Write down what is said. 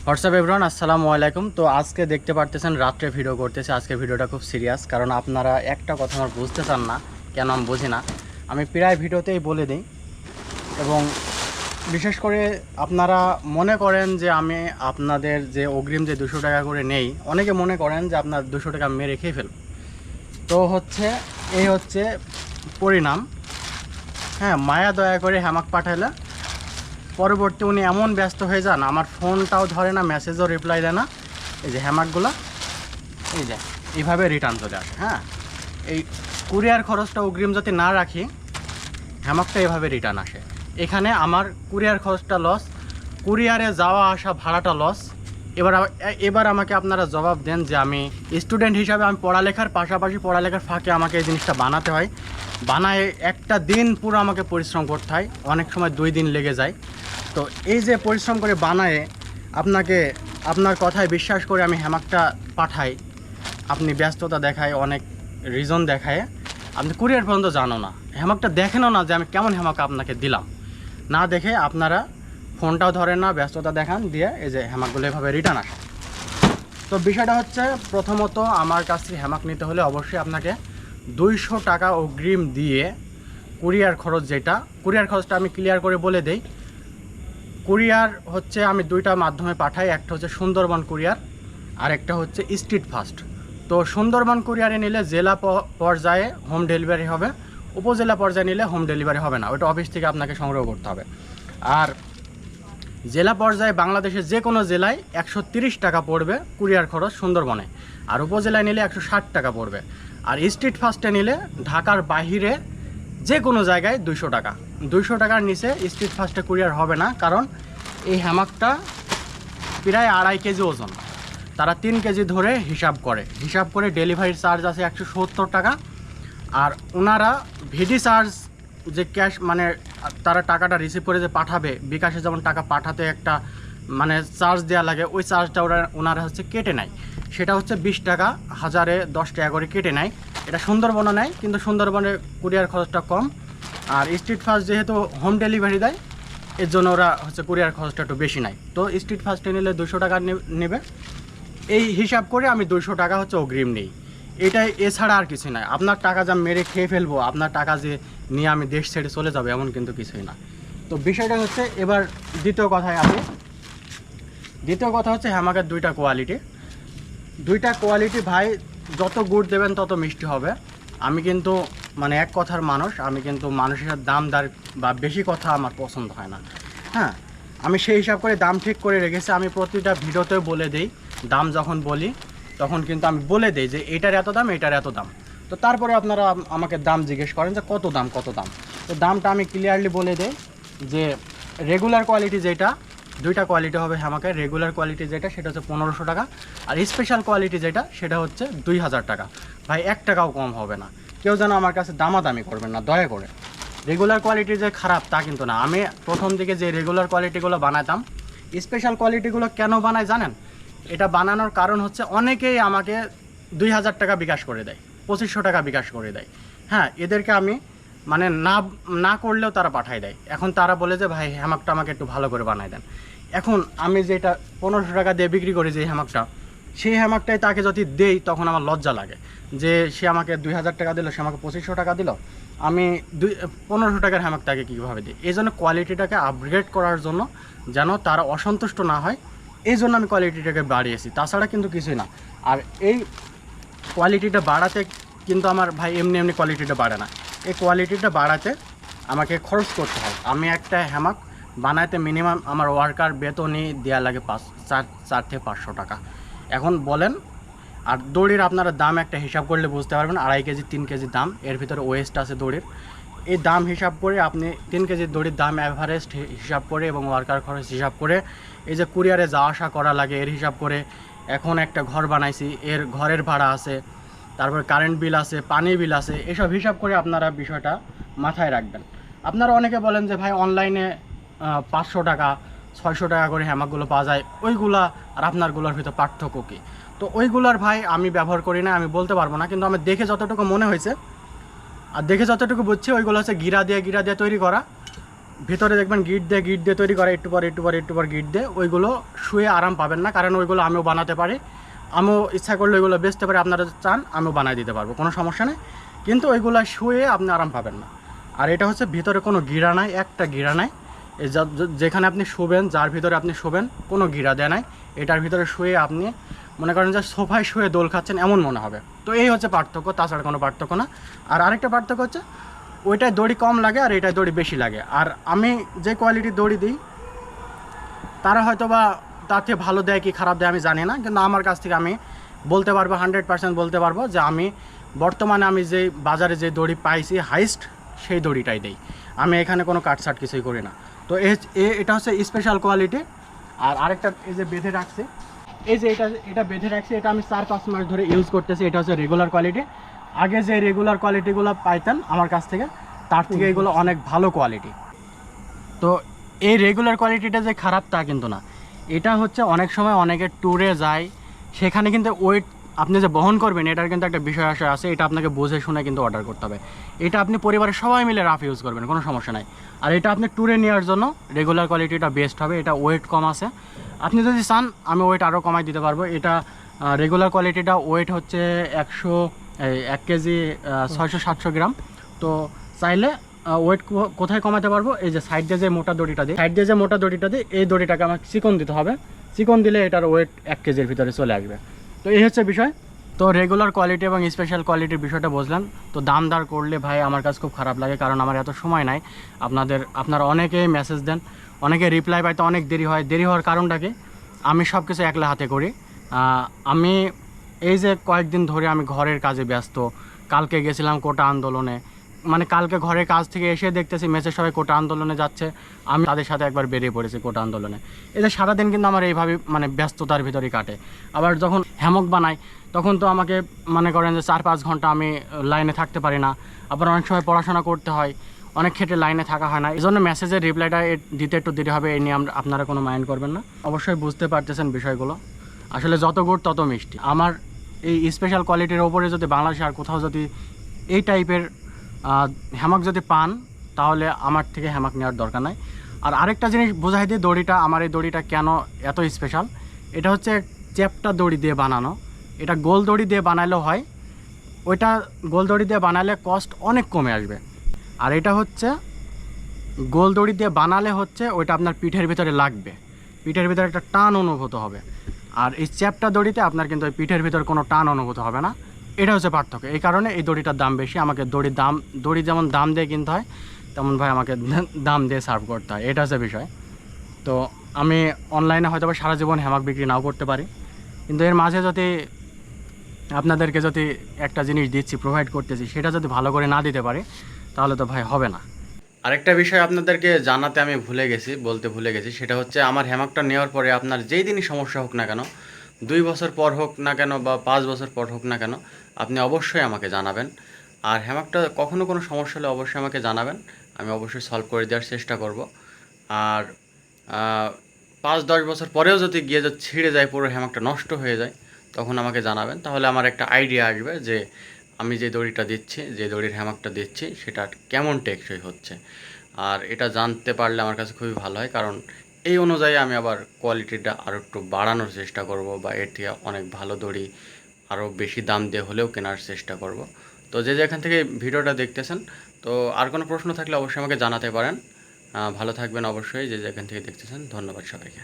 WhatsApp everyone, আসসালামু আলাইকুম। তো আজকে দেখতে পারতেছেন রাত্রে ভিডিও করতেছে। আজকে ভিডিওটা খুব সিরিয়াস, কারণ আপনারা একটা কথা আমার বুঝতে চান না, কেন আমি বুঝি না। আমি প্রায় ভিডিওতেই বলে দিই, এবং বিশেষ করে আপনারা মনে করেন যে আমি আপনাদের যে অগ্রিম যে 200 টাকা করে নেই, অনেকে মনে করেন যে আপনার 200 টাকা মেরে খেয়ে ফেলব। তো এই হচ্ছে পরিণাম। হ্যাঁ, মায়া দয়া করে হ্যামাক পাঠালে পরবর্তী উনি এমন ব্যস্ত হয়ে যান, আমার ফোনটাও ধরে না, মেসেজও রিপ্লাই দেয় না। এই যে হ্যামাকগুলো এই যে এইভাবে রিটার্ন চলে আসে। হ্যাঁ, এই কুরিয়ার খরচটা অগ্রিম যদি না রাখি, হ্যামাকটা এভাবে রিটার্ন আসে। এখানে আমার কুরিয়ার খরচটা লস, কুরিয়ারে যাওয়া আসা ভাড়াটা লস। এবার আমাকে আপনারা জবাব দেন যে আমি স্টুডেন্ট হিসাবে আমি পড়ালেখার পাশাপাশি পড়ালেখার ফাঁকে আমাকে এই জিনিসটা বানাতে হয়। বানায় একটা দিন পুরো আমাকে পরিশ্রম করতে হয়, অনেক সময় 2 দিন লেগে যায়। তো এই যে পরিশ্রম করে বানায় আপনার কথায় বিশ্বাস করে আমি হ্যামাকটা পাঠাই, আপনি ব্যস্ততা দেখায়, অনেক রিজন দেখায়, আপনি কুরিয়ার পর্যন্ত জানো না, হ্যামাকটা দেখেনও না যে আমি কেমন হ্যামাক আপনাকে দিলাম। না দেখে আপনারা ফোনটাও ধরেন না, ব্যস্ততা দেখান, দিয়ে এই যে হ্যামাকগুলো এভাবে রিটার্ন আসে। তো বিষয়টা হচ্ছে, প্রথমত আমার কাছ থেকে হ্যামাক নিতে হলে অবশ্যই আপনাকে 200 টাকা অগ্রিম দিয়ে কুরিয়ার খরচটা আমি ক্লিয়ার করে বলে দেই। কুরিয়ার হচ্ছে আমি 2টা মাধ্যমে পাঠাই, একটা হচ্ছে সুন্দরবন কুরিয়ার, আর একটা হচ্ছে স্ট্রিট ফাস্ট। তো সুন্দরবন কুরিয়ারে নিলে জেলা পর্যায়ে হোম ডেলিভারি হবে, উপজেলা পর্যায়ে নিলে হোম ডেলিভারি হবে না, ওইটা অফিস থেকে আপনাকে সংগ্রহ করতে হবে। আর জেলা পর্যায়ে বাংলাদেশের যে কোনো জেলায় 130 টাকা পড়বে কুরিয়ার খরচ সুন্দরবনে, আর উপজেলায় নিলে 160 টাকা পড়বে। আর স্ট্রিট ফাস্টে নিলে ঢাকার বাহিরে যে কোনো জায়গায় 200 টাকার নিচে স্ট্রিট ফাস্টে কুরিয়ার হবে না, কারণ এই হ্যামাকটা প্রায় 2.5 কেজি ওজন। তারা 3 কেজি ধরে হিসাব করে ডেলিভারি চার্জ আছে 170 টাকা। আর ওনারা ভিডি চার্জ, যে ক্যাশ মানে তারা টাকাটা রিসিভ করে যে পাঠাবে, বিকাশে যেমন টাকা পাঠাতে একটা মানে চার্জ দেওয়া লাগে, ওই চার্জটা ওনারা কেটে নেয়। সেটা হচ্ছে 20 টাকা, 1000-এ 10 টাকা করে কেটে নেয়। এটা সুন্দরবনও নেয়, কিন্তু সুন্দরবনের কুরিয়ার খরচটা কম। আর স্ট্রিট ফাস্ট যেহেতু হোম ডেলিভারি দেয়, এর জন্য ওরা কুরিয়ার খরচটা একটু বেশি নেয়। তো স্ট্রিট ফাস্টে নিলে 200 টাকা নেবে। এই হিসাব করে আমি 200 টাকা অগ্রিম নিই। এটাই, এছাড়া আর কিছু নয়। আপনার টাকা যা মেরে খেয়ে ফেলবো, আপনার টাকা যে নিয়ে আমি দেশ ছেড়ে চলে যাবো, এমন কিন্তু কিছুই না। তো বিষয়টা হচ্ছে, এবার দ্বিতীয় কথা হচ্ছে হ্যামাকের 2টা কোয়ালিটি ভাই, যত গুড় দেবেন তত মিষ্টি হবে। আমি কিন্তু মানে এক কথার মানুষ, আমি কিন্তু মানুষের দাম দর বা বেশি কথা আমার পছন্দ হয় না। হ্যাঁ, আমি সেই হিসাব করে দাম ঠিক করে রেখেছি। আমি প্রতিটা ভিডিওতে বলে দিই, দাম যখন বলি তখন কিন্তু আমি বলে দিই যে এটার এত দাম, এটার এত দাম। তো তারপরে আপনারা আমাকে দাম জিজ্ঞেস করেন যে কত দাম। তো দামটা আমি ক্লিয়ারলি বলে দিই যে রেগুলার কোয়ালিটি যেটা, 2টা কোয়ালিটি হবে হ্যামাকের। রেগুলার কোয়ালিটি যেটা, সেটা হচ্ছে 1500 টাকা, আর স্পেশাল কোয়ালিটি যেটা, সেটা হচ্ছে 2000 টাকা। ভাই 1 টাকাও কম হবে না। কেউ যেন আমার কাছে দামাদামি করবেন না, দয়া করে। রেগুলার কোয়ালিটি যে খারাপ তা কিন্তু না। আমি প্রথম দিকে যে রেগুলার কোয়ালিটিগুলো বানাতাম, স্পেশাল কোয়ালিটিগুলো কেন বানাই জানেন? এটা বানানোর কারণ হচ্ছে, অনেকেই আমাকে 2000 টাকা বিকাশ করে দেয়, 2500 টাকা বিকাশ করে দেয়। হ্যাঁ, এদেরকে আমি মানে না করলেও তারা পাঠায় দেয়। এখন তারা বলে যে ভাই হ্যামাকটা আমাকে একটু ভালো করে বানায় দেন। এখন আমি যেটা 1500 টাকা দিয়ে বিক্রি করি যে হ্যামাকটা, সেই হ্যামাকটাই তাকে যদি দেই, তখন আমার লজ্জা লাগে যে সে আমাকে 2000 টাকা দিল, সে আমাকে 2500 টাকা দিল, আমি 1500 টাকার হ্যামাক তাকে কীভাবে দিই? এই জন্য কোয়ালিটিটাকে আপগ্রেড করার জন্য, যেন তারা অসন্তুষ্ট না হয়, এই জন্য আমি কোয়ালিটিটাকে বাড়িয়েছি, তাছাড়া কিন্তু কিছুই না। আর এই কোয়ালিটিটা বাড়াতে কিন্তু আমার ভাই এমনি কোয়ালিটিটা বাড়ে না। এই কোয়ালিটিটা বাড়াতে আমাকে খরচ করতে হয়। আমি একটা হ্যামাক বানাতে মিনিমাম আমার ওয়ার্কার বেতনই দেওয়া লাগে 4 থেকে 500 টাকা। এখন বলেন, আর দড়ির আপনারা দাম একটা হিসাব করলে বুঝতে পারবেন, 2.5 কেজি 3 কেজি দাম, এর ভিতরে ওয়েস্ট আছে দড়ির। এই দাম হিসাব করে আপনি 3 কেজি দড়ির দাম অ্যাভারেজ হিসাব করে এবং ওয়ার্কার খরচ হিসাব করে, এই যে কুরিয়ারে যাওয়া আসা করা লাগে এর হিসাব করে, এখন একটা ঘর বানাইছি, এর ঘরের ভাড়া আছে, তারপরে কারেন্ট বিল আছে, পানি বিল আছে, এসব হিসাব করে আপনারা বিষয়টা মাথায় রাখবেন। আপনারা অনেকে বলেন যে ভাই অনলাইনে 500 টাকা 600 টাকা করে হ্যামাকগুলো পাওয়া যায়, ওইগুলা আর আপনারগুলোর ভিতর পার্থক্য কী? তো ওইগুলার ভাই আমি ব্যবহার করি না, আমি বলতে পারবো না, কিন্তু আমার দেখে যতটুকু মনে হয়েছে আর দেখে যতটুকু বুঝছি, ওইগুলো হচ্ছে গিরা দিয়ে তৈরি করা। ভিতরে দেখবেন গিট দিয়ে তৈরি করে, একটু পর গিট দিয়ে, ওইগুলো শুয়ে আরাম পাবেন না, কারণ ওইগুলো আমিও বানাতে পারি, আমিও ইচ্ছা করলে ওইগুলো বেচতে পারি, আপনারা চান আমিও বানিয়ে দিতে পারবো, কোনো সমস্যা নেই, কিন্তু ওইগুলো শুয়ে আপনি আরাম পাবেন না। আর এটা হচ্ছে ভিতরে কোনো গিরা নাই, একটা গিরা নাই, এই যেখানে আপনি শুবেন, যার ভিতরে আপনি শুবেন কোনো গিরা দেয় নাই, এটার ভিতরে শুয়ে আপনি মনে করেন যে সোফায় শুয়ে দোল খাচ্ছেন এমন মনে হবে। তো এই হচ্ছে পার্থক্য, তাছাড়া কোনো পার্থক্য না। আর আরেকটা পার্থক্য হচ্ছে ওইটায় দড়ি কম লাগে আর এটায় দড়ি বেশি লাগে। আর আমি যে কোয়ালিটির দড়ি দিই তারা হয়তো বা তার থেকে ভালো দেয় কি খারাপ দেয় আমি জানি না, কিন্তু আমার কাছ থেকে আমি বলতে পারবো, 100% বলতে পারবো যে আমি বর্তমানে আমি যে বাজারে যে দড়ি পাইছি হাইস্ট, সেই দড়িটাই দিই। আমি এখানে কোনো কাটসাট কিছুই করি না। তো এটা হচ্ছে স্পেশাল কোয়ালিটি। আর আরেকটা এই যে বেঁধে রাখছি, এই যে এটা বেঁধে রাখছি, এটা আমি 4-5 মাস ধরে ইউজ করতেছি। এটা হচ্ছে রেগুলার কোয়ালিটি। আগে যে রেগুলার কোয়ালিটিগুলো পাইতেন আমার কাছ থেকে, তার থেকে এগুলো অনেক ভালো কোয়ালিটি। তো এই রেগুলার কোয়ালিটিটা যে খারাপ তা কিন্তু না, এটা হচ্ছে অনেক সময় অনেকে ট্যুরে যায়, সেখানে কিন্তু ওয়েট আপনি যে বহন করবেন এটার কিন্তু একটা বিষয় আশয় আছে, এটা আপনাকে বুঝে শুনে কিন্তু অর্ডার করতে হবে। এটা আপনি পরিবারের সবাই মিলে রাফ ইউজ করবেন, কোনো সমস্যা নাই। আর এটা আপনি ট্যুরে নেওয়ার জন্য রেগুলার কোয়ালিটিটা বেস্ট হবে। এটা ওয়েট কম আছে, আপনি যদি চান আমি ওয়েট আরও কমাই দিতে পারবো। এটা রেগুলার কোয়ালিটিটা ওয়েট হচ্ছে 1 কেজি 600-700 গ্রাম। তো চাইলে ওয়েট কোথায় কমাতে পারবো, এই যে সাইড দিয়ে যে মোটা দড়িটা দিই, এই দড়িটাকে আমাকে চিকন দিতে হবে। চিকন দিলে এটার ওয়েট 1 কেজির ভিতরে চলে আসবে। তো এই হচ্ছে বিষয়। তো রেগুলার কোয়ালিটি এবং স্পেশাল কোয়ালিটির বিষয়টা বুঝলেন। তো দাম দর করলে ভাই আমার কাছে খুব খারাপ লাগে, কারণ আমার এত সময় নাই। আপনারা অনেকেই মেসেজ দেন, অনেকে রিপ্লাই পাইতে অনেক দেরি হয়। দেরি হওয়ার কারণটা কি, আমি সব কিছু একলা হাতে করি। আমি এই যে কয়েকদিন ধরে আমি ঘরের কাজে ব্যস্ত। কালকে গেছিলাম কোটা আন্দোলনে, মানে কালকে ঘরের কাজ থেকে এসে দেখতেছি মেসেজ সবাই কোটা আন্দোলনে যাচ্ছে, আমি তাদের সাথে একবার বেরিয়ে পড়েছি কোটা আন্দোলনে। এদের সারাদিন কিন্তু আমার এইভাবে মানে ব্যস্ততার ভিতরেই কাটে। আবার যখন হ্যামক বানাই তখন তো আমাকে মনে করেন যে 4-5 ঘন্টা আমি লাইনে থাকতে পারি না। আবার অনেক সময় পড়াশোনা করতে হয়, অনেক ক্ষেত্রে লাইনে থাকা হয় না। এই জন্য মেসেজের রিপ্লাইটা দিতে একটু দেরি হবে, এই নিয়ে আপনারা কোনো মাইন্ড করবেন না। অবশ্যই বুঝতে পারতেছেন বিষয়গুলো, আসলে যত গুড় তত মিষ্টি। আমার এই স্পেশাল কোয়ালিটির ওপরে যদি বাংলাদেশে আর কোথাও যদি এই টাইপের হ্যামাক যদি পান, তাহলে আমার থেকে হ্যামাক নেওয়ার দরকার নাই। আর আরেকটা জিনিস বোঝাই দিই, দড়িটা, আমার এই দড়িটা কেন এত স্পেশাল। এটা হচ্ছে চ্যাপ্টা দড়ি দিয়ে বানানো। এটা গোল দড়ি দিয়ে বানালেও হয়, ওইটা গোল দড়ি দিয়ে বানালে কস্ট অনেক কমে আসবে। আর এটা হচ্ছে গোল দড়ি দিয়ে বানালে হচ্ছে ওইটা আপনার পিঠের ভিতরে লাগবে, পিঠের ভিতরে একটা টান অনুভূত হবে। আর এই চ্যাপ্টা দড়িতে আপনার কিন্তু ওই পিঠের ভিতরে কোনো টান অনুভূত হবে না। এটা হচ্ছে পার্থক্য। এই কারণে এই দড়িটার দাম বেশি। আমাকে দড়ি যেমন দাম দিয়ে কিনতে হয়, তেমন ভাই আমাকে দাম দিয়ে সার্ভ করতে হয়। এটা হচ্ছে বিষয়। তো আমি অনলাইনে হয়তো বা সারা জীবন হ্যামাক বিক্রি নাও করতে পারি, কিন্তু এর মাঝে যদি আপনাদেরকে যদি একটা জিনিস দিচ্ছি, প্রোভাইড করতেছি, সেটা যদি ভালো করে না দিতে পারি তাহলে তো ভাই হবে না। আরেকটা বিষয় আপনাদেরকে জানাতে আমি বলতে ভুলে গেছি, সেটা হচ্ছে আমার হ্যামাকটা নেওয়ার পরে আপনার যেই দিনই সমস্যা হোক না কেন, 2 বছর পর হোক না কেন বা 5 বছর পর হোক না কেন, আপনি অবশ্যই আমাকে জানাবেন। আর হ্যামাকটা কখনো কোনো সমস্যা হলে অবশ্যই আমাকে জানাবেন, আমি অবশ্যই সলভ করে দেওয়ার চেষ্টা করব। আর 5-10 বছর পরেও যদি ছিঁড়ে যায়, পুরো হ্যামাকটা নষ্ট হয়ে যায়, তখন আমাকে জানাবেন। তাহলে আমার একটা আইডিয়া আসবে যে আমি যে দড়িটা দিচ্ছি, যে দড়ির হ্যামাকটা দিচ্ছি, সেটা কেমন টেকসই হচ্ছে। আর এটা জানতে পারলে আমার কাছে খুবই ভালো হয়, কারণ এই অনুযায়ী আমি আবার কোয়ালিটিটা আরও একটু বাড়ানোর চেষ্টা করব, বা এর থেকে অনেক ভালো দড়ি আরও বেশি দাম দিয়ে হলেও কেনার চেষ্টা করব। তো যে যেখান থেকে ভিডিওটা দেখতেছেন, তো আর কোনো প্রশ্ন থাকলে অবশ্যই আমাকে জানাতে পারেন। ভালো থাকবেন অবশ্যই, যে যেখান থেকে দেখতেছেন। ধন্যবাদ সবাইকে।